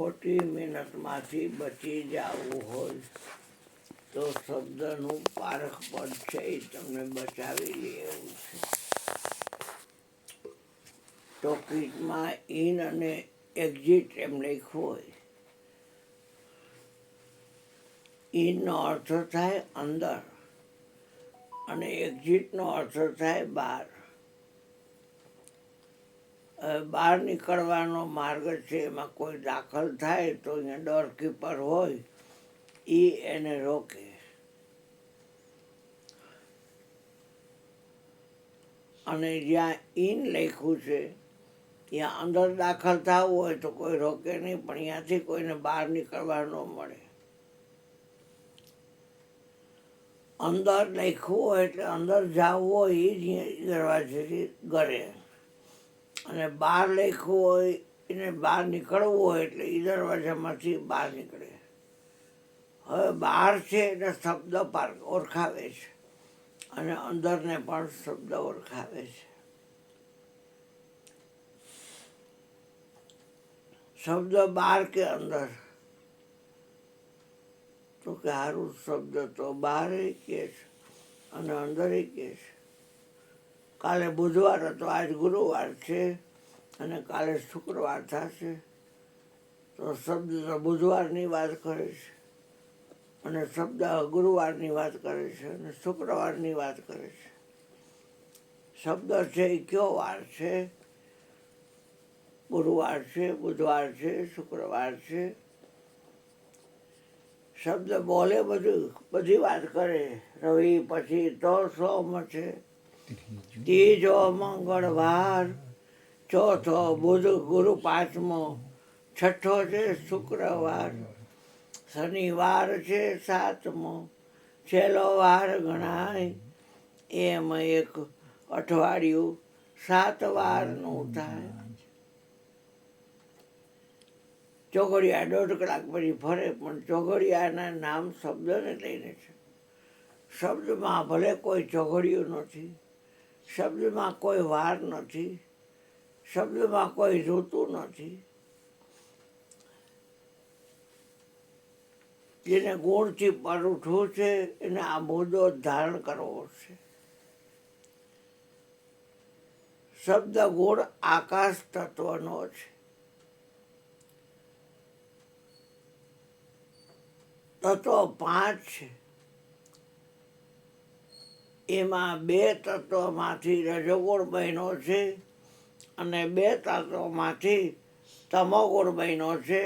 ખોટી મહેનતમાંથી બચી જવું હોય તો શબ્દનું પારખ પદ છે એ તમને બચાવી લે એવું છે. ટોકીજમાં ઇન અને એક્ઝિટ એમ લખ્યું હોય. ઇનનો અર્થ થાય અંદર અને એક્ઝિટનો અર્થ થાય બહાર. બહાર નીકળવાનો માર્ગ છે, એમાં કોઈ દાખલ થાય તો અહીંયા ડોરકીપર હોય એ એને રોકે. અને જ્યાં ઇન લખ્યું છે ત્યાં અંદર દાખલ થવું હોય તો કોઈ રોકે નહીં, પણ અહીંયાથી કોઈને બહાર નીકળવા ન મળે. અંદર લખ્યું હોય એટલે અંદર જવું હોય એ જ દરવાજેથી ગળે, અને બહાર લખ્યું હોય એને બહાર નીકળવું હોય એટલે એ દરવાજામાંથી બહાર નીકળે. હવે બહાર છે એટલે શબ્દ ઓળખાવે છે અને અંદરને પણ શબ્દ ઓળખાવે છે. શબ્દ બહાર કે અંદર? તો કે સારું, શબ્દ તો બહાર કહે છે અને અંદર કહે છે. કાલે બુધવાર હતો, આજ ગુરુવાર છે અને કાલે શુક્રવાર થશે, તો શબ્દ તો બુધવારની વાત કરે છે અને શબ્દ ગુરુવારની વાત કરે છે અને શુક્રવારની વાત કરે છે. શબ્દ છે એ કયો વાર છે? ગુરુવાર છે, બુધવાર છે, શુક્રવાર છે. શબ્દ બોલે બધી વાત કરે. રવિ પછી તો સોમ છે, ત્રીજો મંગળવાર, ચોથો બુધ, ગુરુ પાંચમો, છઠ્ઠો છે શુક્રવાર, શનિવાર છે સાતમો, છેલ્લો વાર ગણાય. એમ એક અઠવાડિયું 7 વારનું થાય. ચોઘડિયા 1.5 કલાક પછી ફરે, પણ ચોઘડિયાના નામ શબ્દને લઈને છે. શબ્દમાં ભલે કોઈ ચોઘડિયું નથી, શબ્દમાં કોઈ વાર નથી, શબ્દમાં કોઈ ઋતુ નથી. જેને ગુણથી પર ઉઠવું છે એને આ મુદ્દો ધારણ કરવો છે. શબ્દ ગુણ આકાશ તત્વનો છે. તત્વ 5 છે, એમાં 2 તત્વમાંથી રજોગુણ બન્યો છે અને 2 તત્વમાંથી તમોગુણ બન્યો છે.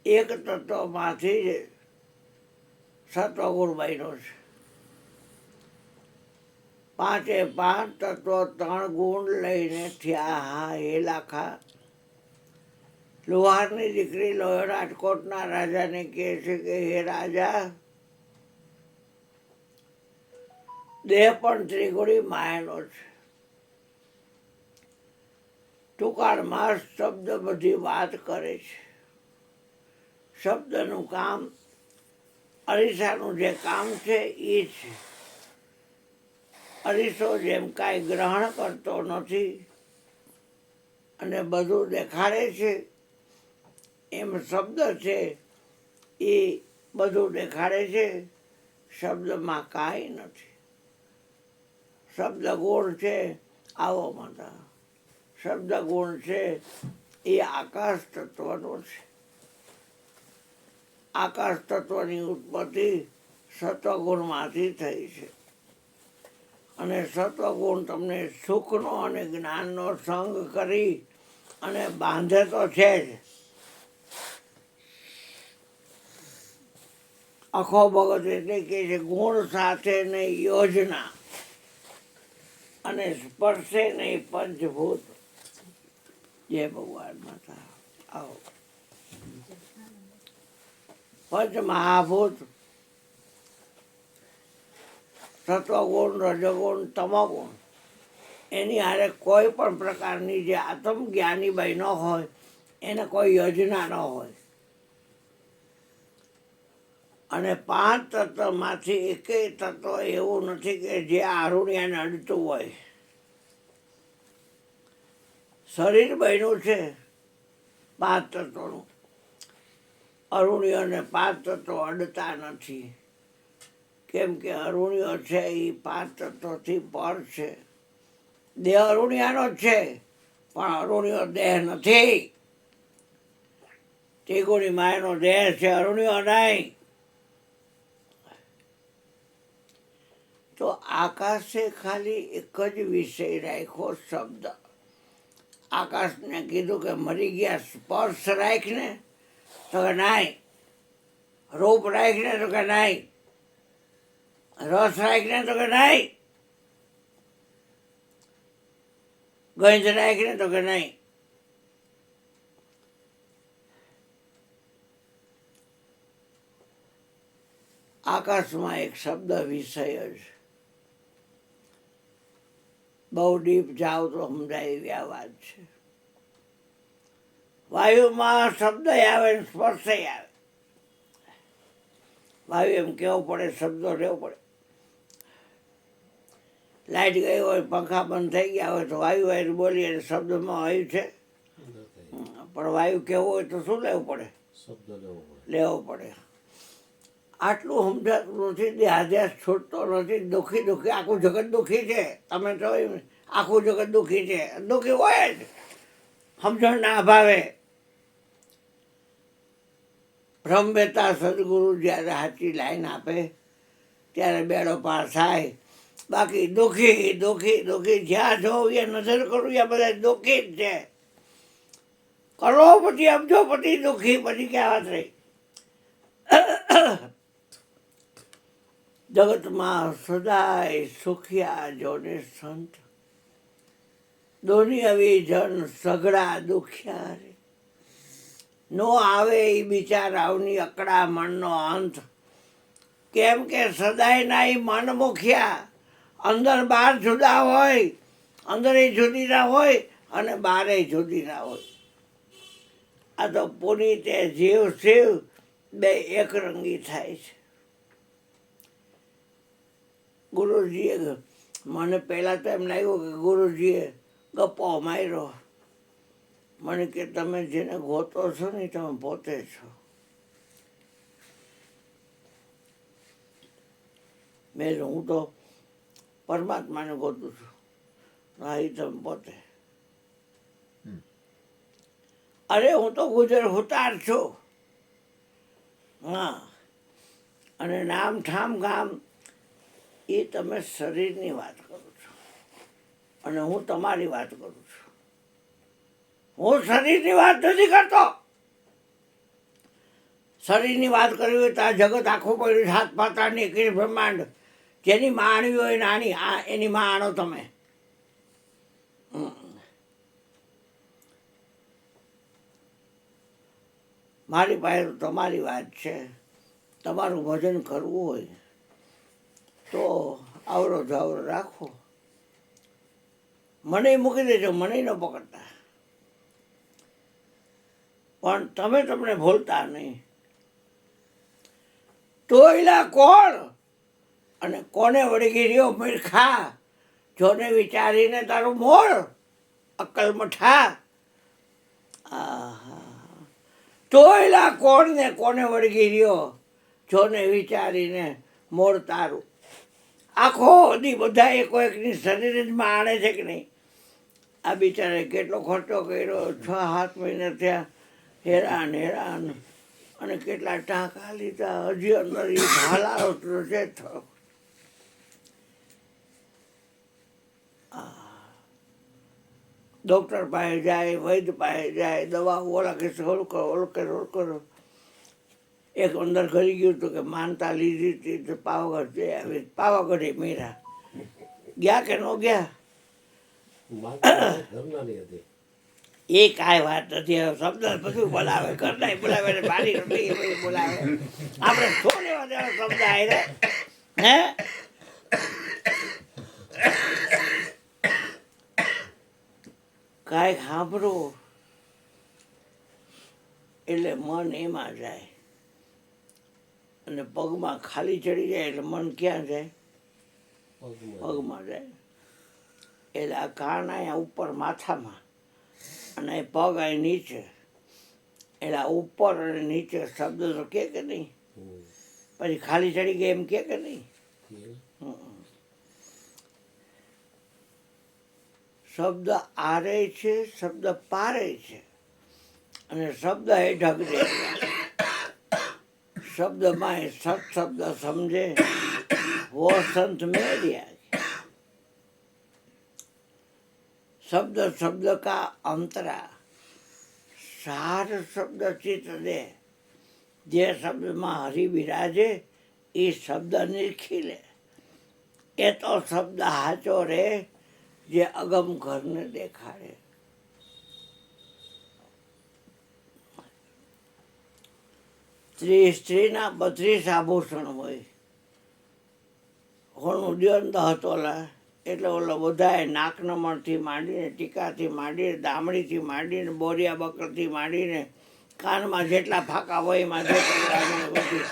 1 તત્વમાંથી સત્વગુણ બન્યો છે. 5 તત્વ 3 ગુણ લઈને થયા હા હેલાખા. લુહારની દીકરી રાજકોટના રાજાને કહે છે કે હે રાજા, દેહ પણ ત્રિગુણી માયાનો છે. ટૂંકાણમાં શબ્દ બધી વાત કરે છે. શબ્દનું કામ, અરીસાનું જે કામ છે એ છે. અરીસો જેમ કાંઈ ગ્રહણ કરતો નથી અને બધું દેખાડે છે, એમ શબ્દ છે એ બધું દેખાડે છે. શબ્દમાં કાંઈ નથી. શબ્દ ગુણ છે આવો માતા. શબ્દ ગુણ છે એ આકાશ તત્વનો છે. આકાશ તત્વની ઉત્પત્તિ સત્વગુણમાંથી થઈ છે અને સત્વગુણ તમને સુખનો અને જ્ઞાનનો સંગ કરી અને બાંધે તો છે જ. અખો ભગત એટલે કે છે ગુણ સાથે નહીં યોજના અને સ્પર્શે નહીં પંચભૂત. જય ભગવાન માતા. આવો પંચ મહાભૂત, સત્વગુણ, રજોગુણ, તમોગુણ, એની હારે કોઈ પણ પ્રકારની જે આત્મજ્ઞાની બહેનો હોય એને કોઈ યોજના ન હોય. અને 5 તત્વમાંથી એકેય તત્વ એવું નથી કે જે આરુણ્યાને અડતું હોય. શરીર બન્યું છે 5 તત્વનું, અરુણિયોને 5 તત્વો અડતા નથી, કેમ કે અરુણિયો છે એ 5 તત્વોથી પર છે. દેહ અરુણિયાનો જ છે, પણ અરુણિયો દેહ નથી. ત્રિગુણી માયાનો દેહ છે, અરુણિયો નહીં. તો આકાશે ખાલી એક જ વિષય રાખ્યો, શબ્દ. આકાશને કીધું કે મરી ગયા સ્પર્શ રાખને, તો કે નહીં. રૂપ રાખને, તો કે નહીં. રસ રાખને, તો કે નહીં. ગંધ રાખને, તો કે નહીં. આકાશમાં એક શબ્દ વિષય જ. બહુ ડીપ જાઓ તો સમજાય એવી આ વાત છે. વાયુમાં શબ્દ આવે ને સ્પર્શ આવે. વાયુ એમ કહેવો પડે, શબ્દો રહેવો પડે. લાઇટ ગઈ હોય, પંખા બંધ થઈ ગયા હોય તો વાયુ વાયુ બોલીએ, શબ્દમાં વાયુ છે. પણ વાયુ કહેવું હોય તો શું લેવું પડે? શબ્દ લેવો પડે. આટલું સમજાતું નથી, દેહાદ્યાસ છૂટતો નથી. દુઃખી દુઃખી આખું જગત દુઃખી છે. તમે તો આખું જગત દુઃખી છે, દુઃખી હોય જ સમજણ ના અભાવે. બ્રહ્મવેતા સદગુરુ જ્યારે સાચી લાઈન આપે ત્યારે બેડો પાર થાય. બાકી દુઃખી દુઃખી દુઃખી જ્યાં જોઉં એ નજર કરું એ બધા દુઃખી જ છે. કરોડપતિ અબજોપતિ દુઃખી, પછી ક્યાં વાત રહી? જગતમાં સદાય સુખિયા જોને સંત, દુનિયાવી જન સઘળા દુખ્યા રે. નો આવે એ બિચારાઓની અકડા મનનો અંત, કેમ કે સદાય ના એ મન મુખ્યા. અંદર બહાર જુદા હોય, અંદર જુદી ના હોય અને બારે જુદી ના હોય. આ તો પુનિતે જીવ શિવ બે એકરંગી થાય છે. ગુરુજીએ મને પહેલાં તો એમ લાગ્યું કે ગુરુજીએ ગપ્પો માર્યો. મને કે તમે જેને ગોતો છો ને તમે પોતે છો. મેં હું તો પરમાત્માને ગોતું છું. હા, એ તમે પોતે. અરે હું તો ગુજર હુતાર છું. હા, અને નામ ઠામ ગામ એ તમે શરીરની વાત કરો છો અને હું તમારી વાત કરું છું. હું શરીરની વાત નથી કરતો. શરીરની વાત કરવી હોય તો આ જગત આખું પડ્યું, સાત પાતાળની કીર બ્રહ્માંડ, જેની માણવી હોય નાની, આ એની માં આણો તમે. મારી પાસે તો તમારી વાત છે. તમારું ભજન કરવું હોય તો આવરો જાવરો રાખો. મને મૂકી દેજો, મને ન પકડતા. પણ તમે તમને ભૂલતા નહીં. તોયલા કોણ અને કોને વળગી રહ્યો મૂર્ખા, જોને વિચારીને તારું મોર અક્કલ મઠા. તોયલા કોણ ને કોને વળગી રહ્યો, જોને વિચારીને મોર તારું. આખો દી બધા એકો એકની શરીર જ માણે છે કે નહીં? આ બિચારે કેટલો ખર્ચો કર્યો, 6-7 મહિના થયા, હેરાન હેરાન, અને કેટલા ટાંકા લીધા, હજી અંદર એ હાલારો છે. ડૉક્ટર પાસે જાય, વૈદ્ય પાસે જાય, દવા ઓલા કે ઓલું કરો, ઓલું કરો, ઓલું કરો. એક અંદર કરી ગયું હતું કે માનતા લીધી હતી તો પાવાગઢ જઈ આવી. પાવાગઢે મીરા ગયા કે ન ગયા એ કાંઈ વાત નથી. હવે શબ્દ બધું બોલાવે, ઘરના બોલાવે ને બારી રમી બોલાવે. આપણે શું લેવા દેવા શબ્દ આવે હે? કાંઈક સાંભળો એટલે મન એમાં જાય, અને પગમાં ખાલી ચડી જાય એટલે મન ક્યાં જાય? પગમાં જાય. એટલે આ કાન અહીંયા ઉપર માથામાં અને પગ અહીં નીચે. એના ઉપર અને નીચે શબ્દ તો કે નહીં, પછી ખાલી ચડી ગયા એમ કે નહીં. શબ્દ આરે છે, શબ્દ પારે છે, અને શબ્દ એ ઢગ દે. શબ્દમાં એ સત શબ્દ સમજે વો સંત મેળ્યા. शब्द शब्द का अंतरा सार शब्द चित्त दे. जे शब्द में हरि विराजे એ શબ્દ નિરખીલે. એ તો શબ્દ હાચો રે જે અગમ ઘરને દેખાડે. સ્ત્રીના 32 આભૂષણ હોય. હોનું દ્યંત હતોલા એટલે ઓલો બધાએ નાકનમણથી માંડીને, ટીકાથી માંડીને, દામડીથી માંડીને, બોરિયા બકરથી માંડીને, કાનમાં જેટલા ફાંકા હોય એમાં બધી,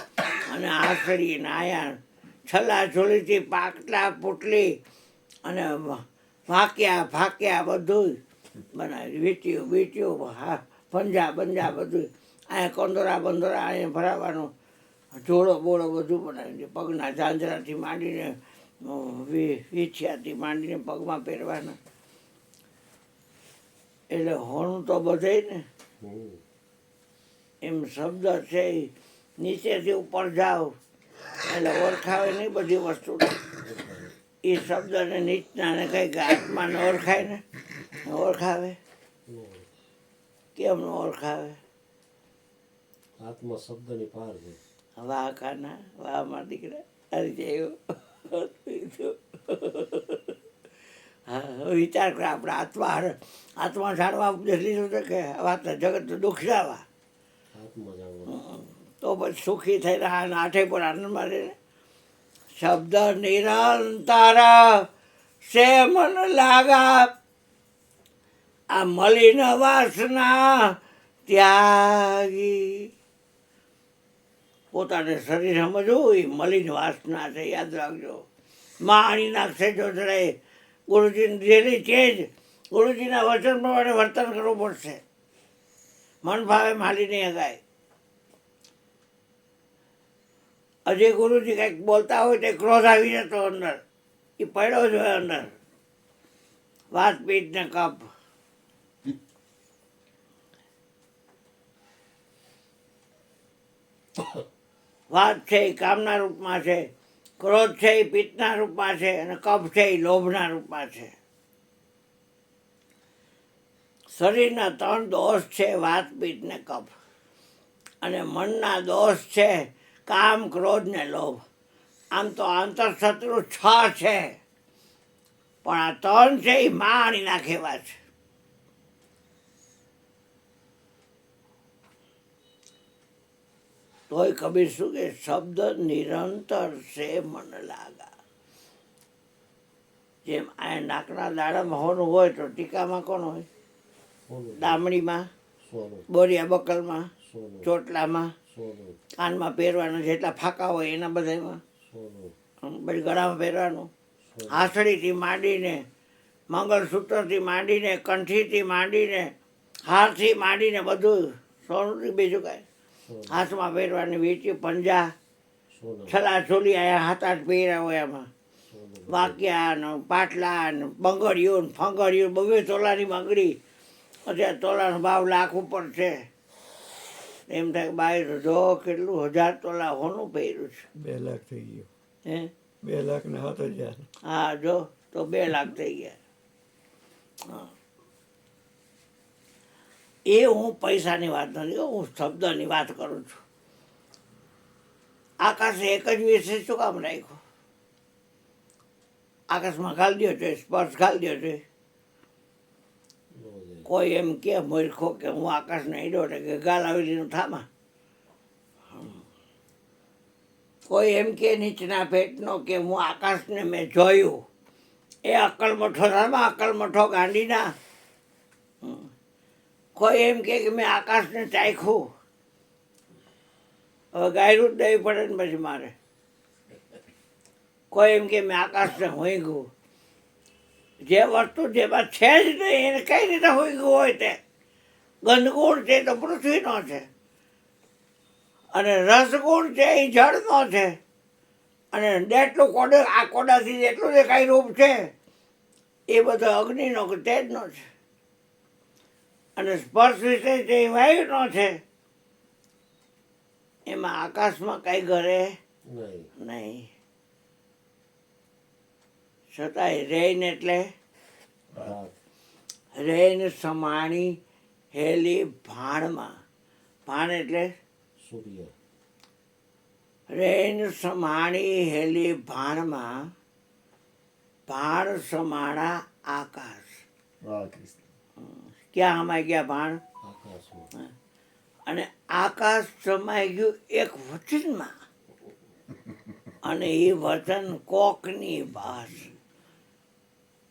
અને આસળી નાયા, છલ્લા છોલીથી પાકલા પુટલી અને ફાક્યા બધું બનાવ્યું. વીંટ્યું બીટ્યું, પંજા બંજા બધું, અહીંયા કંદોરા બંદોરા અહીંયા ભરાવાનું, જોડો બોળો બધું બનાવ્યું. પગના ઝાંઝરાથી માંડીને, વીછિયાથી માંડીને પગમાં પહેરવાના. એટલે હોણું તો બધે ને. એમ શબ્દ છે નીચેથી ઉપર જાઓ એટલે ઓળખાવે નહીં બધી વસ્તુ. એ શબ્દને નીચનાને કંઈક આત્માને ઓળખાય ને, ઓળખાવે કેમ ન ઓળખાવે? આત્મા શબ્દની પાર છે. વાહ કાના, વાહ મારા દીકરા, હરી જાય. હા, વિચાર કરે આપણે આત્મા જાણવા ઉપદેશ લીધો છે કે વાત જગત દુઃખ જાવા, તો પછી સુખી થઈ રહ્યા અને આઠે પર આનંદમાં રહે. શબ્દ નિરંતર સે મન લાગા, આ મલિન વાસના ત્યાગી. પોતાને શરીર સમજવું એ મલિન વાસના છે, યાદ રાખજો. માણી નાખશે જો જરાય. ગુરુજીને જેની ચેજ, ગુરુજીના વચન પ્રમાણે વર્તન કરવું પડશે. મન ભાવે માલી નહીં હગાય. હજી ગુરુજી કંઈક બોલતા હોય તે ક્રોધ આવી જતો અંદર, એ પડ્યો જ હોય અંદર. વાત પીઠ ને કપ. વાત છે એ કામના રૂપમાં છે, ક્રોધ છે એ પિત્તના રૂપમાં છે, અને કપ છે એ લોભના રૂપમાં છે. શરીરના 3 દોષ છે, વાત પિત્ત ને કફ. અને મનના દોષ છે કામ, ક્રોધ ને લોભ. આમ તો આંતરશત્રુ 6 છે, પણ આ 3 છે એ માણી નાખેવા છે. તોય કબીર શું કે, શબ્દ નિરંતર છે મન લાગા. જેમ આ નાકના દાડામાં હોનું હોય તો ટીકામાં કોણ હોય? દામડીમાં, બોરિયા બકલમાં, ચોટલામાં, કાનમાં પહેરવાના જેટલા ફાંકા હોય એના બધામાં, પછી ગળામાં પહેરવાનું. હાથડીથી માંડીને, મંગળસૂત્રથી માંડીને, કંઠીથી માંડીને, હારથી માંડીને બધું સોનુંથી. બીજું કાંઈ હાથમાં પહેરવાની વીંટી, પંજા, છલા છોલી આયા 7-8 પહેર્યા હોય એમાં. વાક્યા ને પાટલા ને બંગડીઓ ને ફંગડીઓ, 2 તોલાની બંગડી. અત્યારે તોલાનો ભાવ લાખ ઉપર છે. એમ થાય બહાર જો કેટલું 1000 તોલા હોનું પહેર્યું છે. 2 લાખ થઈ ગયું. હે 2 લાખ ને 7,000. હા, જો તો 2 લાખ થઈ ગયા. હા, એ હું પૈસાની વાત નથી, હું શબ્દની વાત કરું છું. આકાશે એક જ વિષય શું કામ રાખ્યો? આકાશમાં ઘાલી દો છે, સ્પર્શ ઘાલી દો છે. કોઈ એમ કે મૂર્ખો કે હું આકાશને ઈડો કે ગાલ આવેલીનું થામા. કોઈ એમ કે નીચના પેટનો કે હું આકાશને મેં જોયું. એ અક્કલ મઠો થામા, અક્કલ મઠો ગાંડીના. કોઈ એમ કે મેં આકાશને ચાખ્યું. હવે ગાયરું જ દેવી પડે ને પછી મારે. કોઈ એમ કે મેં આકાશને હોઈગું. જે વસ્તુ જેમાં છે જ નહીં એને કઈ રીતે હોઈગું હોય તે? ગંધગુણ છે તો પૃથ્વીનો છે, અને રસગુણ છે એ જળનો છે, અને જેટલું આ કોડાથી જેટલું જે કાંઈ રૂપ છે એ બધો અગ્નિનો કે તેજનો છે, અને સ્પર્શ વિષય છે એ વાયુનો છે. એમાં આકાશમાં કાંઈ ઘરે નહીં. છતાંય રેન એટલે રેન સમાણી હેલી ભાણમાં. ભાણ એટલે સૂર્ય. રેન સમાણી હેલી ભાણમાં, ભાણ સમાણા આકાશ. ક્યાં સમાઈ ગયા ભાણ? આકાશમાં. અને આકાશ સમાઈ ગયું એક વચનમાં, અને એ વચન કોકની ભાષ.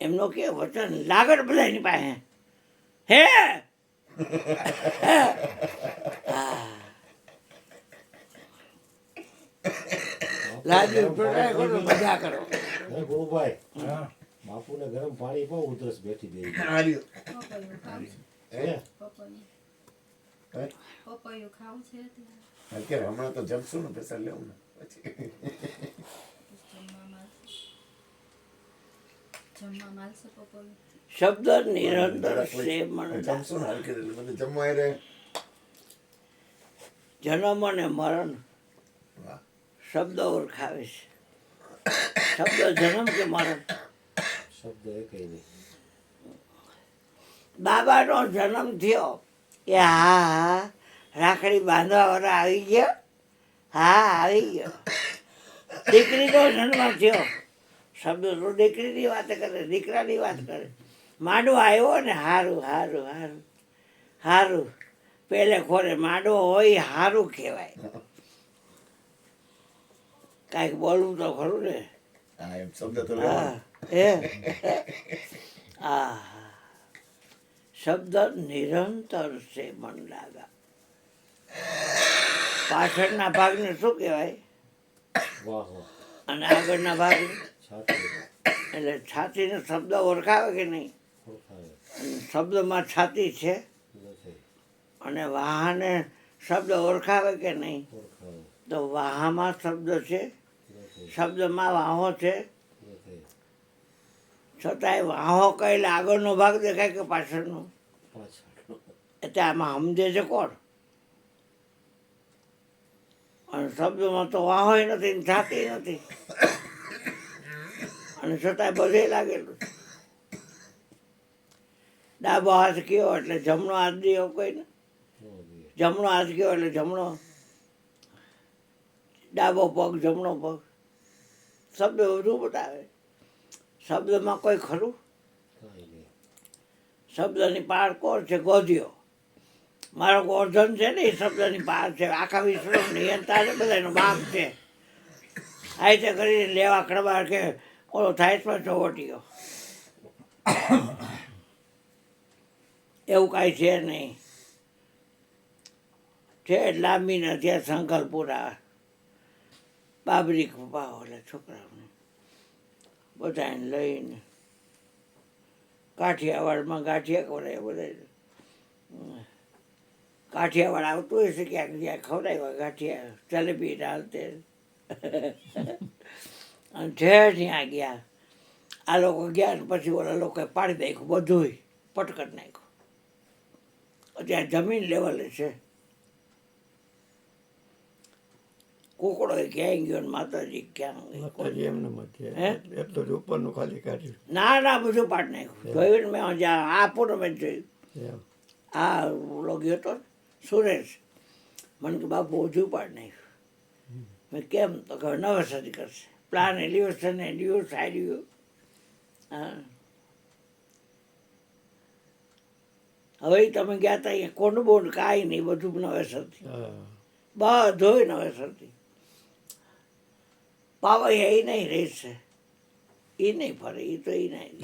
એમનો કે વચન લાગડ બધાની પાસે હે. લાજી મજા કરો. હે ગુરુભાઈ, બાપુને ગરમ પાણી પાવ, ઉધરસ બેઠી ગઈ. હે? પપૈયું ખાવું છે અત્યારે હમણાં તો જમશું ને પૈસા લેવું ને પછી જમવા માલશે પપૈયું. શબ્દ નિરંતર સેવન. જમશું ને હલકી રીતે મને જમવા રહે. જન્મ અને મરણ વાહ. શબ્દ ઓળખાવે છે. શબ્દ જન્મ કે મરણ? શબ્દ એ કઈ નહીં. બાબાનો જન્મ થયો કે હા રાખડી બાંધવા વાળા આવી ગયો, હા આવી ગયો. દીકરીનો જન્મ થયો, શબ્દ તો દીકરીની વાત કરે, દીકરાની વાત કરે. માંડવો આવ્યો ને હારું હારું હારું હારું. પેલે ખોરે માંડવો હોય હારું કહેવાય. કાંઈક બોલવું તો ખરું ને. હા એમ શબ્દ તો હા લેવાનો. આ શબ્દ નિરંતર છે મન લાગા. પાછળના ભાગને શું કહેવાય વાહ વાહ. અને આગળના ભાગને? છાતી એટલે છાતીને શબ્દ ઓળખાવે કે નહીં? ઓળખાય અને શબ્દમાં છાતી છે, નથી. અને વાહાને શબ્દ ઓળખાવે કે નહીં? ઓળખાય તો વાહામાં શબ્દ છે, નથી. શબ્દમાં વાહો છે. નથી. છતાંય વાહો કહેલે આગળનો ભાગ દેખાય કે પાછળનો? પાછળ. એટલે આમાં સમજે છે કોણ? અને શબ્દમાં તો વાહોય નથી ને છાતી નથી, અને છતાંય બધે લાગેલું છે. ડાબો હાથ કયો એટલે જમણો હાથ દીયો કોઈને, જમણો હાથ કયો એટલે જમણો, ડાબો પગ જમણો પગ. શબ્દ બધું બતાવે. શબ્દમાં કોઈ ખરું? કાંઈ નહીં. શબ્દની પાર કોણ છે? ગોધ્યો. મારો ગોર્ધન છે ને એ શબ્દની પાર છે. આખા વિશ્વનો નિયંતા છે, બધાનો બાપ છે. આ રીતે કરીને લેવા ખડબાર કે ઓલો થાય પણ ચોવટીયો. એવું કાંઈ છે નહીં. છે લાંબી નથી સંકલ્પુરા બાબરી કૃપા ઓલા છોકરાઓને બધાને લઈને કાઠિયાવાડમાં ગાંઠિયા ખવડાય. બધા કાઠિયાવાડ આવતું હોય છે ક્યાંક, જ્યાં ખવડાવ્યા ગાંઠિયા જલેબી ડાલતે. અને ઠેર ત્યાં ગયા. આ લોકો ગયા ને પછી ઓલા લોકોએ પાડી નાખ્યું બધુંય, પટકટ નાખ્યું. અત્યારે જમીન લેવલે છે. કુકડો ક્યાંય ગયો ને માતાજી ક્યાં ગઈ? માતાજી એમને મધ્ય હે? એટલું જ ઉપરનું ખાલી કાઢ્યું. ના ના બધું પાડી નાખ્યું. જોયું ને મેં જ્યાં આ પૂર્ણ મેં જોયું. એમ. આ ઓલો ગયો હતો ને, સુરેશ. મને કે બાપુ ઓછું પાડી નાખ્યું. મેં કેમ? તો કે નવેસરથી કરશે. પ્લાન એલિવેશન એલ્યું સાડ્યું. હા હવે તમે ગયા હતા અહીંયા કોણ બોન્ડ કાંઈ નહીં, બધું નવેસરથી, હા બધું નવેસરથી. પાવા એ નહીં રહેશે, એ નહીં ફરે, એ તો એ નહીં.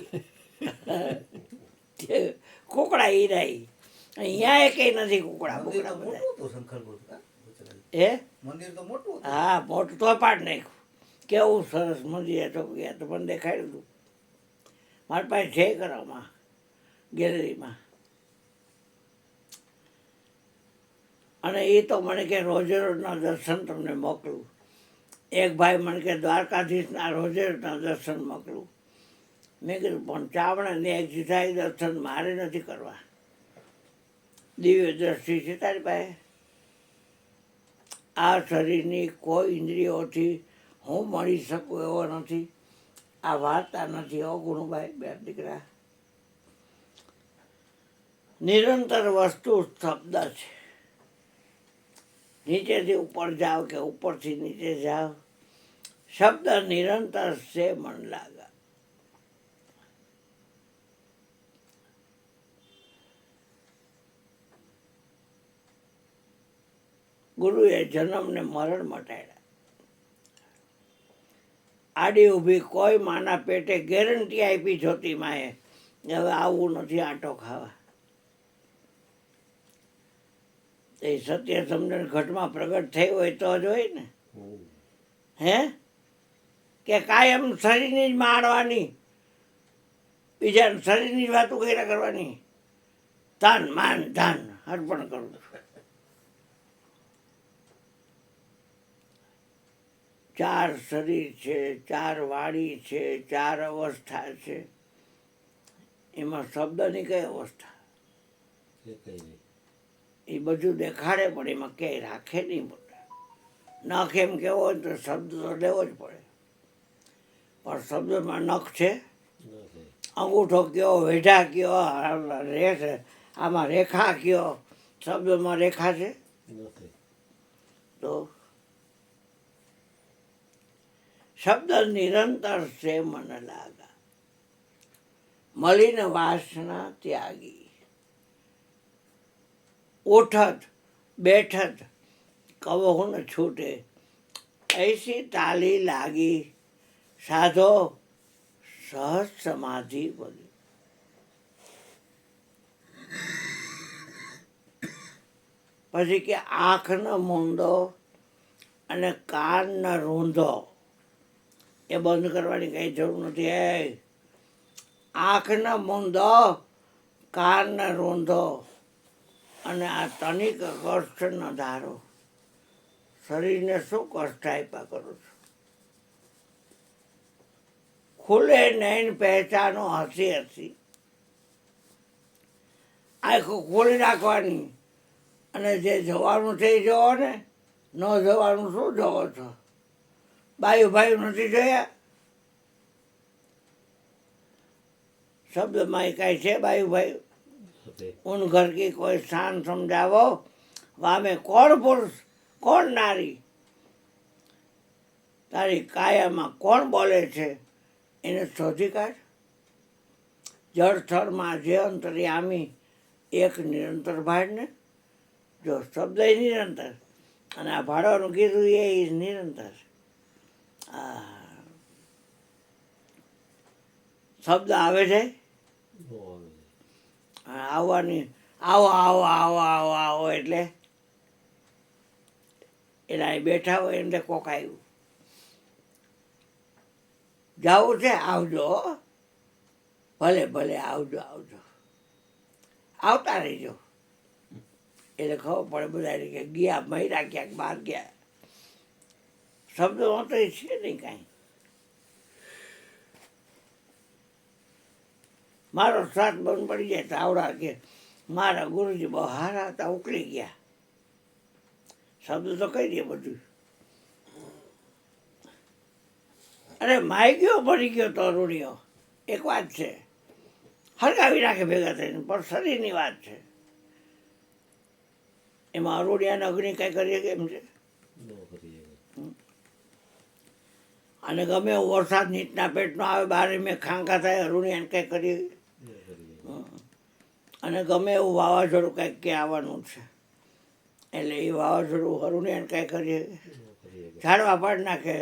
કુકડા એ નહીં. અહીંયા એ કઈ નથી કુકડા બુકડા બધા. હે મંદિર તો મોટું હતું. હા મોટું તો પાડ નાખ્યું. કેવું સરસ મંદિર તો ગયા તો મને દેખાડ્યું હતું. મારી પાસે છે કરવામાં ગેલેરીમાં. અને એ તો મને કે રોજે રોજના દર્શન તમને મોકલું. એક ભાઈ મને કે દ્વારકાધીશના રોજે રોજના દર્શન મોકલું. મેં કીધું પણ ચાવડાને એક જીધાઈ દર્શન મારે નથી કરવા. દિવ્ય દ્રષ્ટિ છે તારી પાસે. આ શરીરની કોઈ ઇન્દ્રિયોથી હું મળી શકું એવો નથી. આ વાર્તા નથી હો ગુણુભાઈ, બે દીકરા. નિરંતર વસ્તુ શબ્દ છે. નીચેથી ઉપર જાઓ કે ઉપરથી નીચે જાઓ, શબ્દ નિરંતર સે મન લાગા. ગુરુએ જન્મ ને મરણ મટાડ્યા. આડી ઊભી કોઈ માના પેટે ગેરંટી આપી જોતી માએ, હવે આવું નથી આંટો ખાવા. એ સત્ય સમજણ ઘટમાં પ્રગટ થઈ હોય તો જ હોય ને. હે કે કાયમ શરીરની જ માણવાની, બીજા શરીરની જ વાતો કર્યા કરવાની. તન માન ધન અર્પણ કરું છું. ચાર શરીર છે, ચાર વાણી છે, ચાર અવસ્થા છે. એમાં શબ્દની કઈ અવસ્થા? એ કઈ નહીં. એ બધું દેખાડે પણ એમાં ક્યાંય રાખે નહીં. નખ એમ કેવો હોય તો શબ્દ તો લેવો જ પડે. પણ શબ્દમાં નખ છે, નથી. અંગૂઠો કયો, વેઢા કયો, રેખ આમાં રેખા કયો, શબ્દમાં રેખા છે નથી. તો શબ્દ નિરંતર સે મન લાગા. મલિન વાસના ત્યાગી. ઉઠત બેઠત કવહુ ન છૂટે, ऐसी તાલી લાગી સાધો સહજ સમાધિ બોલી. પછી કે આંખનો મૂંદો અને કાનનો રૂંધો એ બંધ કરવાની કઈ જરૂર નથી. આંખનો મૂંદો, કાનનો રૂંધો અને આ તનિક કષ્ટનો ધારો. શરીરને શું કષ્ટ આપ્યા કરું છું? ખુલે નૈન પહેચાનો હસી હસી. આંખો ખોલી નાખવાની અને જે જવાનું છે એ જોવો ને. ન જવાનું શું જોવો છો? બાયું ભાઈ નથી જોયા? શબ્દમાં એ કાંઈ છે બાયું ભાઈ? નથી. ઉન ઘર કી કોઈ સ્થાન સમજાવો, વામે કોણ પુરુષ કોણ નારી. તારી કાયામાં કોણ બોલે છે એને શોધી કાઢ. જળ સ્થળમાં જે અંતર્યામી એક નિરંતર ભાડને. જો શબ્દ નિરંતર અને આ ભાડવાનું કીધું એ નિરંતર. શબ્દ આવે છે બહુ આવે છે. આવવાની, આવો આવો આવો આવો આવો એટલે એના અહીં બેઠા હોય એમને કોક આવ્યું. જવું છે આવજો, ભલે ભલે આવજો આવજો, આવતા રહીજો. એટલે ખબર પડે બધા કે ગયા મહિરા ક્યાંક બહાર ગયા. શબ્દમાં તો એ છે નહીં કાંઈ. મારો શ્વાસ બંધ પડી જાય તો આવડા કે મારા ગુરુજી બહુ હારા હતા, ઉકળી ગયા. શબ્દ તો કહી દે બધું. અરે માઈ ગયો પડી ગયો તો રૂડિયો એક વાત છે, હરગાવી નાખે ભેગા થઈને, પણ શરીરની વાત છે. એમાં અરૂડિયાને અગ્નિ કાંઈ કરીએ કેમ છે? ન કરી શકે. અને ગમે એવો વરસાદ નીચના પેટનો આવે બહાર મેં ખાંખા થાય, અરૂડિયાને કંઈ કરીએ? ન કરી શકે. અને ગમે એવું વાવાઝોડું કંઈક કે આવવાનું છે એટલે એ વાવાઝોડું અરૂડિયાને કંઈ કરીએ? ન કરી શકે. ઝાડવા પાડી નાખે,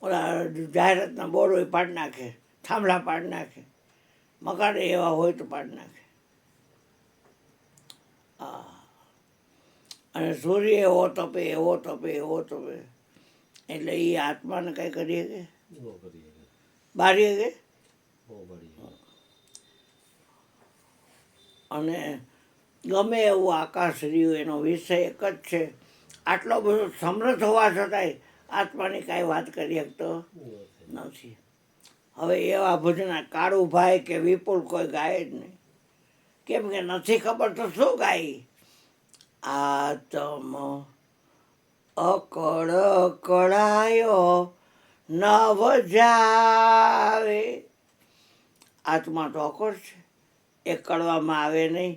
ઓલા જાહેરાતના બોર્ડ હોય પાડી નાખે, થાંભલા પાડી નાખે, મકાન એવા હોય તો પાડી નાખે. અને સૂર્ય એવો તપે એવો તપે એવો તપે એટલે એ આત્માને કંઈ કરીએ કે? ન કરી શકે. બારીએ કે? બહુ બળી. અને ગમે એવું આકાશ રહ્યું એનો વિષય એક જ છે. આટલો બધો સમૃદ્ધ હોવા છતાંય આત્માની કાંઈ વાત કરી શકતો નથી. હવે એવા ભજન કાળુભાઈ કે વિપુલ કોઈ ગાય જ નહીં, કેમ કે નથી ખબર તો શું ગાય. આત્મ અકળ કળાયો નવ જાવે. આત્મા તો અકળ છે, એ કળવામાં આવે નહીં.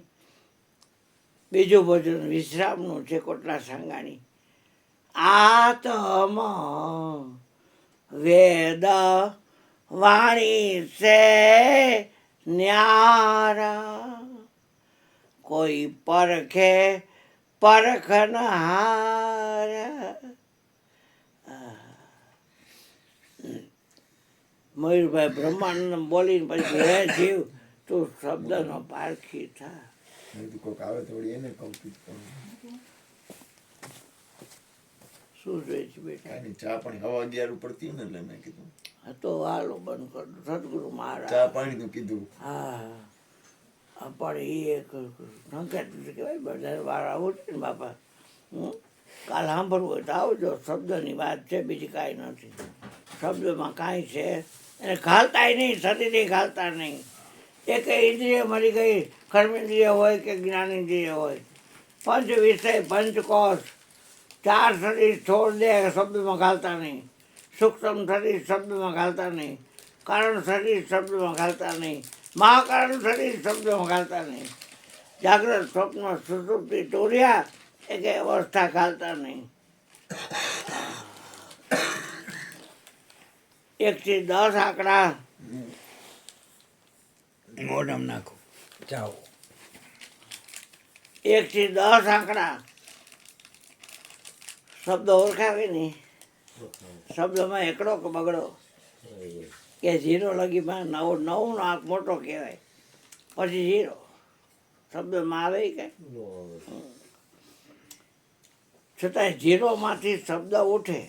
બીજું ભજન વિશ્રામનું છે કોટલા સાંગાણી. આત્મ વેદ વાણી સે ન્યારા, કોઈ પરખે પરખનહારા. મયુરભાઈ બ્રહ્માનંદ બોલીને પછી હે જીવ તું શબ્દનો પારખી થા. મેં કીધું કોઈક આવે થોડી એને કહું કીધું શું જોઈએ છે બેટા? કાંઈ નહીં, ચા પાણી હવા 11 પડતી ને એટલે મેં કીધું આ તો હાલો બંધ કર દો. સદગુરુ મહારાજ. ચા પાણીનું કીધું. હા પણ એ એક સંકેત કહેવાય. બધા વાર આવું છે ને બાપા. કાલ સાંભળવું હોય તો આવજો. શબ્દની વાત છે, બીજી કાંઈ નથી. શબ્દમાં કાંઈ છે એને ઘાલતાય નહીં, સતીથી ઘાલતા નહીં. એક ઇન્દ્રિય મરી ગઈ, કર્મેન્દ્રિય હોય કે જ્ઞાનેન્દ્રિય હોય, પંચ વિષય પંચકોશ 4 શરીર છોડ દે, શબ્દમાં ઘાલતા નહીં. સૂક્ષ્મ શરીર શબ્દમાં ઘાલતા નહીં. કારણ શરીર શબ્દમાં ઘાલતા નહીં. મહાકારણ શરીર શબ્દમાં ઘાલતા નહીં. જાગ્રત સ્વપ્ન સુષુપ્તિ ટોર્યા એક અવસ્થા ઘાલતા નહીં. 1 થી 10 આંકડા મોઢામાં નાખો જાઓ. 1 થી 10 આંકડા શબ્દ ઓળખાવે ને. શબ્દમાં એકડો કે બગડો કે 0 લગીમાં 9 નો આંક મોટો કહેવાય, પછી 0 શબ્દમાં આવે કે છતાંય 0માંથી શબ્દ ઉઠે.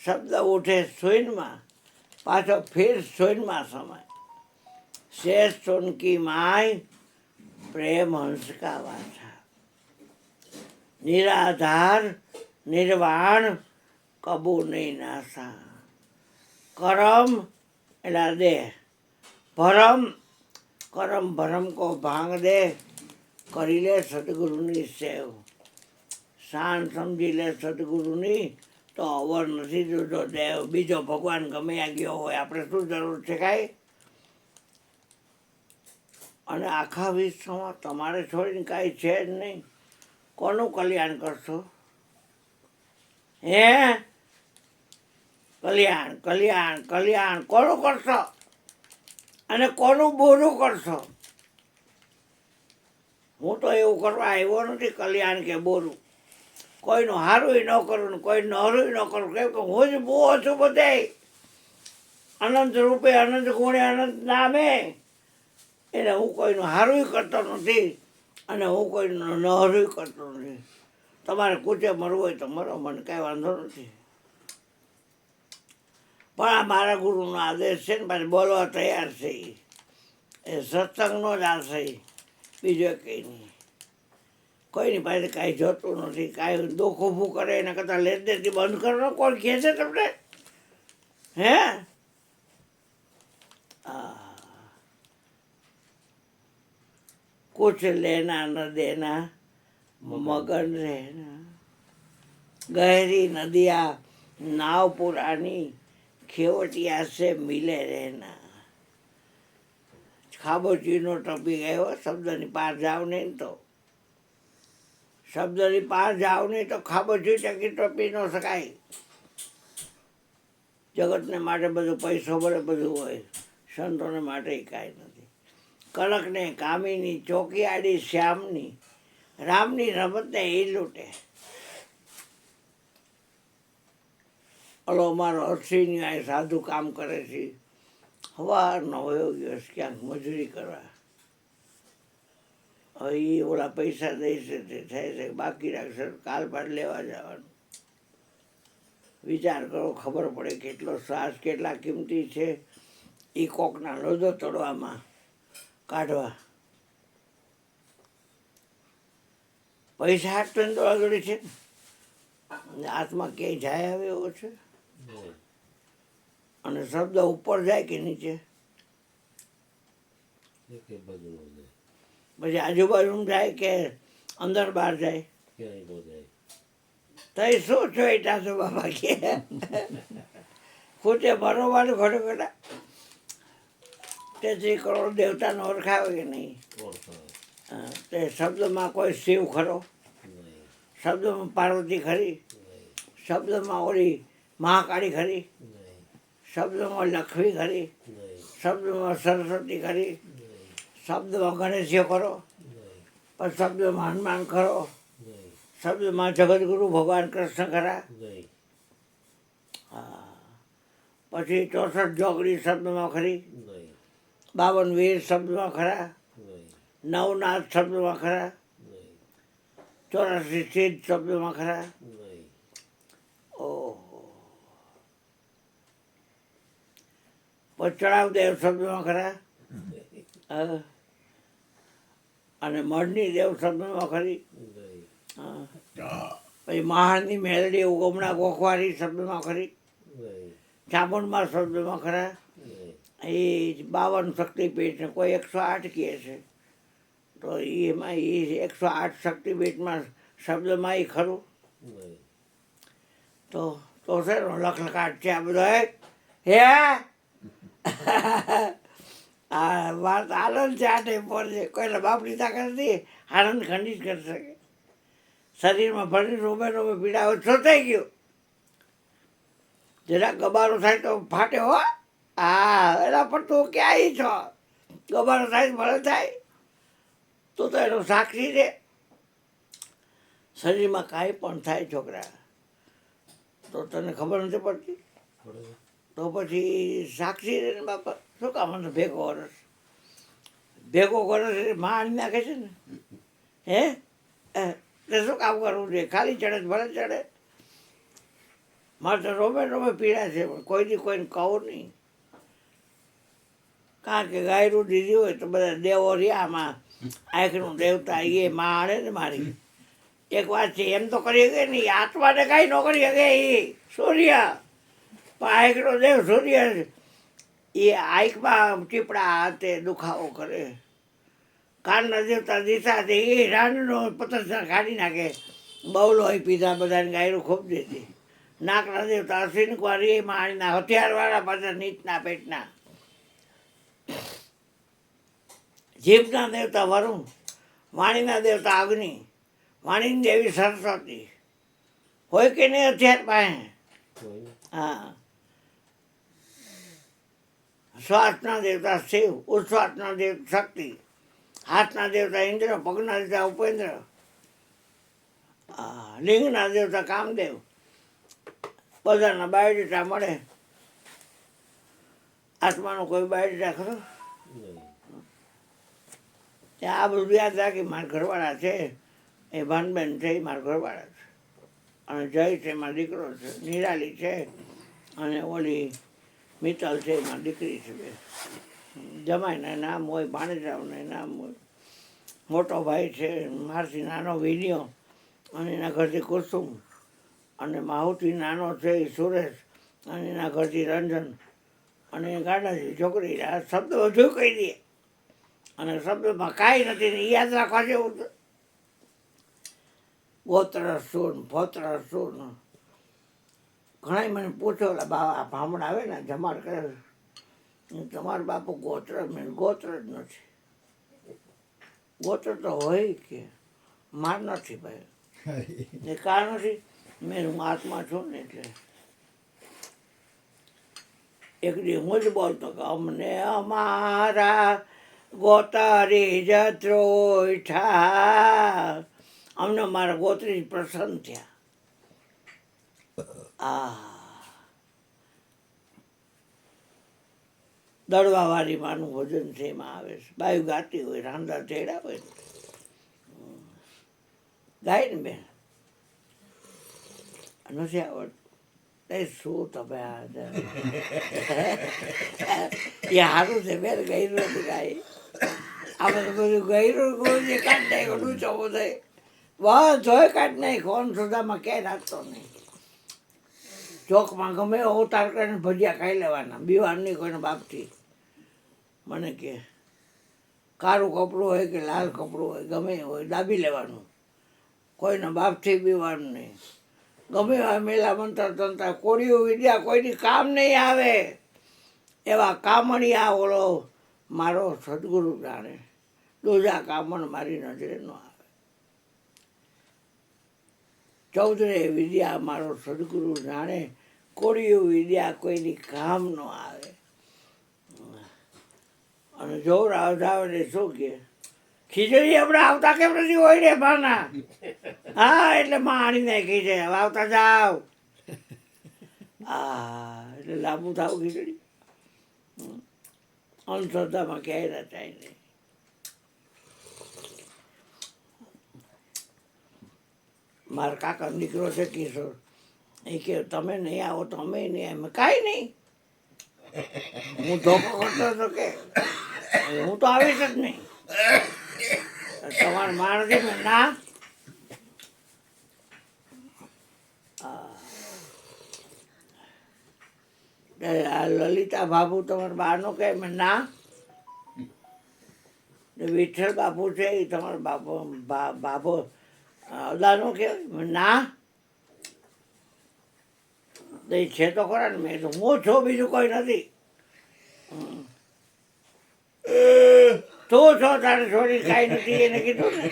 શબ્દ ઉઠે શૂન્યમાં, પાછો ફેર શૂન્યમાં સમાય. શેષ સોનકી માય પ્રેમ હંસકા વાછા. નિરાધાર નિર્વાણ કબૂ નહીં નાસા. કરમ એટલે દેહ, ભરમ કરમ ભરમ કો ભાંગ દે. કરી લે સદગુરુની સેવ. શાન સમજી લે સદગુરુની તો અવર નથી જોતો દેવ. બીજો ભગવાન ગમે આ ગયો હોય, આપણે શું જરૂર છે કાંઈ? અને આખા વિશ્વમાં તમારે છોડીને કાંઈ છે જ નહીં. કોનું કલ્યાણ કરશો? હે કલ્યાણ કલ્યાણ કલ્યાણ કોનું કરશો અને કોનું બોરું કરશો? હું તો એવું કરવા આવ્યો નથી કલ્યાણ કે બોરું. કોઈનું સારું ન કરું ને કોઈનું નરું ન કરું, કેમ કે હું જ બહુ છું બધે. અનંત રૂપે અનંત ગુણે અનંત નામે. એટલે હું કોઈનું સારું કરતો નથી અને હું કોઈનું નરું કરતો નથી. તમારે કૂચે મરવું હોય તો મરો, મને કાંઈ વાંધો નથી. પણ આ મારા ગુરુનો આદેશ છે ને પાછી બોલવા તૈયાર છે. એ સત્સંગનો જ આ છે, બીજો કંઈ નહીં. કોઈની પાસે કાંઈ જોતું નથી. કાંઈ દુઃખ ઊભું કરે એના કરતાં લેત દેતી બંધ કરો. કોણ કહે છે તમને? હે कुछ लेना न देना मगन रहना. गहरी नदियाँ नाव पुरानी खेवटिया से मिले रहना. ખાબોચીનો ટપી ગયો. શબ્દની પાર જાવ નહીં તો, શબ્દની પાર જાવ નહીં તો ખાબોચી ટકી ટપી ન શકાય. જગતને માટે બધું પૈસો ભલે બધું હોય, સંતોને માટે કાંઈ નથી. કડકને કામીની ચોકી આડી શ્યામની, રામની રમતને એ લૂંટે. ઓલો મારો અશ્વિની આ સાધુ કામ કરે છે, સવારનો વયો ગયો ક્યાંક મજૂરી કરવા. હવે એ ઓલા પૈસા દઈશે તે થાય છે, બાકી રાખશે કાલ પાડ લેવા જવાનું. વિચાર કરો, ખબર પડે કેટલો શ્વાસ કેટલા કિંમતી છે. એ કોકના લોદો તોડવામાં કાઢવા. પૈસા હાટતો ને દોડાદોડી છે ને આત્મા ક્યાંય જાય આવે એવો છે નહીં. અને શબ્દ ઉપર જાય કે નીચે એકે બાજુ ન જાય. પછી આજુબાજુ જાય કે અંદર બહાર જાય ક્યાંય ન જાય. તઈ શું છો એટા છો બાબા કે ખોટે બરોબર ખોટે ખોટા 33 કરોડ દેવતાને ઓળખાવે કે નહીં ઓળખાણ તે શબ્દમાં કોઈ શિવ ખરો નહીં. શબ્દમાં પાર્વતી ખરી નહીં. શબ્દમાં ઓલી મહાકાળી ખરી નહીં. શબ્દમાં લક્ષ્મી ખરી નહીં. શબ્દમાં સરસ્વતી ખરી નહીં. શબ્દમાં ગણેશીય ખરો નહીં. પણ શબ્દમાં હનુમાન ખરો નહીં. શબ્દમાં જગતગુરુ ભગવાન કૃષ્ણ ખરા નહીં. પછી 64 જોગડી શબ્દમાં ખરી નહીં. 52 વીર શબ્દમાં ખરા નહીં. નવનાથ શબ્દમાં ખરા નહીં. 84 સિદ્ધ શબ્દમાં ખરા નહીં. ઓહો પછી ચડાવદેવ શબ્દમાં ખરા હા. અને મઢની દેવ શબ્દમાં ખરી નહીં. હા. પછી મહાણની મેલડી ઉગમણા ગોખવારી શબ્દમાં ખરી નહીં. ચામુંડમાં શબ્દમાં ખરા નહીં. એ 52 શક્તિપીઠ ને કોઈ 108 કહે છે તો એમાં એ 108 શક્તિપીઠમાં શબ્દમાં એ ખરું નહીં. તો શેનો લખલખાટ છે આ બધો હે આ વાત આનંદ છે આ ટાઈમ પર છે કોઈના બાપની તાકાત નથી આનંદ ખંડિત કરી શકે શરીરમાં ભરી રોમે રોમે પીડા હોય છોટાઈ ગયો જરા ગબારો થાય તો ફાટે હો હા એના પર તું ક્યાંય છો ગબારો થાય ભલે થાય તું તો એનો સાક્ષી છે શરીરમાં કાંઈ પણ થાય છોકરા તો તને ખબર નથી પડતી પડે. તો પછી સાક્ષી રહે ને બાપા શું કામ મને ભેગો વરસ માં આણી નાખે છે ને હે તે શું કામ કરવું છે ખાલી ચડે તો ભલે ચડે મારે તો રોમે રોમે પીડા છે પણ કોઈથી કોઈને કહું નહીં કારણ કે ગાયરું દીધી હોય તો બધા દેવો રહ્યા આમાં આંખનું દેવતા એ માં આણે ને મારી એક વાત છે એમ તો કરી શકે નહીં આત્માને કાંઈ ન કરી શકે એ સૂર્ય પણ આંખનો દેવ સૂર્ય એ આંખમાં ચીપડા તે દુખાવો કરે કાનના દેવતા દિશા છે એ રાનનો પતર કાઢી નાખે બવલો હોય પીધા બધાને ગાયરું ખૂબ દેતી નાકના દેવતા અશ્વિન કુમાર એ માણીના હથિયારવાળા પાછા નીચના પેટના જીભના દેવતા વરુણ વાણીના દેવતા અગ્નિ વાણીની દેવી સરસ્વતી હોય કે નહીં હથિયાર પાસે કોઈ નહીં. હા શ્વાસના દેવતા શિવ ઉચ્છ્વાસના દેવ શક્તિ હાથના દેવતા ઇન્દ્ર પગના દેવતા ઉપેન્દ્ર લિંગના દેવતા કામદેવ બધાના બાયોડેટા મળે આત્માનો કોઈ બાયોડેટા ખરો નહીં. ત્યાં આ બધું યાદ રાખી મારા ઘરવાળા છે એ ભાનબેન છે એ મારા ઘરવાળા છે અને જય છે મારો દીકરો છે નિરાલી છે અને ઓલી મિત્તલ છે એ મારી દીકરી છે બે જમાઈના નામ હોય ભાણેજાઓના નામ હોય મોટો ભાઈ છે મારથી નાનો વિનિયો અને એના ઘરથી કુસુમ અને માહુથી નાનો છે એ સુરેશ અને એના ઘરથી રંજન અને ગાડાથી છોકરી આ શબ્દ બધું કહી દે અને શબ્દમાં કાંઈ નથી ને યાદ રાખવા જેવું તો ગોત્ર શું ફોત્ર શું ઘણા મને પૂછો બા ભામણ આવે ને જમાડ કરે તમારું બાપુ ગોત્ર મેં ગોત્ર જ નથી ગોત્ર તો હોય કે માર નથી ભાઈ એ કારણ નથી મેં હું આત્મા છું ને એટલે એક દી હું જ બોલતો કે અમને અમારા ગોતારી જત્રોઠા અમને મારા ગોત્રી પ્રસન્ન થયા દળવાવાળી માનું ભોજન છે એમાં આવે છે બાયું ગાતી હોય રાંધા ચેડા હોય ગાય ને બેન નથી આવડતું એ શું તમે એ સારું છે બેન ગયરું નથી ગાય આપણે બધું ગયરું જે કાઢ નાખ્યું ડૂચો બધે બસ જોઈ કાઢ નહીં કોણ સુધામાં ક્યાંય રાખતો નહીં. ચોકમાં ગમે એવો ઉતાર કરીને ભજીયા ખાઈ લેવાના, બીવાર નહીં કોઈને બાપથી. મને કે કાળું કપડું હોય કે લાલ કપડું હોય ગમે એ હોય દાબી લેવાનું, કોઈના બાપથી બીવાનું નહીં. ગમે એવા મેલા મંત્ર તંત્ર કોળીઓ વિદ્યા કોઈની કામ નહીં આવે એવા કામણિયા ઓલો મારો સદગુરુ જાણે. દોજા કામણ મારી નજરે ન આવે. ચૌધરે વિદ્યા મારો સદગુરુ જાણે, કોળીઓ વિદ્યા કોઈની કામ ન આવે. અને જોવરાવ જાવે શું કે ખીચડી હમણાં આવતા કેમ નથી હોય રે બાના? હા એટલે માં આણી નાખી છે, હવે આવતા જાવ. હા એટલે લાંબુ થાવ ખીચડી. અંધશ્રદ્ધામાં ક્યાંય રચાય નહીં. મારા કાકા દીકરો છે કિશોર, એ કે તમે નહીં આવો તો અમે નહીં આવે. કાંઈ નહીં, હું ધોકો કરતો હતો કે હું તો આવીશ જ નહીં. તમારે માણસી મેં ના. આ લલિતા બાબુ તમારા બાનો કહે મેં ના. વિઠ્ઠલ બાપુ છે એ તમારા બાપુ બાપો અદાનો કહેવાય મેં ના. છે તો ખરા ને. મેં તો હું છો, બીજું કોઈ નથી. તું છો તારે છોડી કાંઈ નથી એને કીધું ને.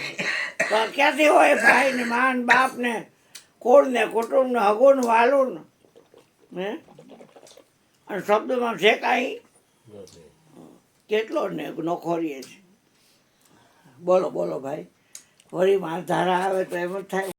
તો ક્યાંથી હોય ભાઈ ને માન બાપ ને કોળ ને કુટુંબ ને હગું ને વાલું ને હે. અને શબ્દમાં છે કાંઈ કેટલો ને નોખોરીએ છે. બોલો બોલો ભાઈ, વળી માર ધારા આવે તો એમ જ થાય.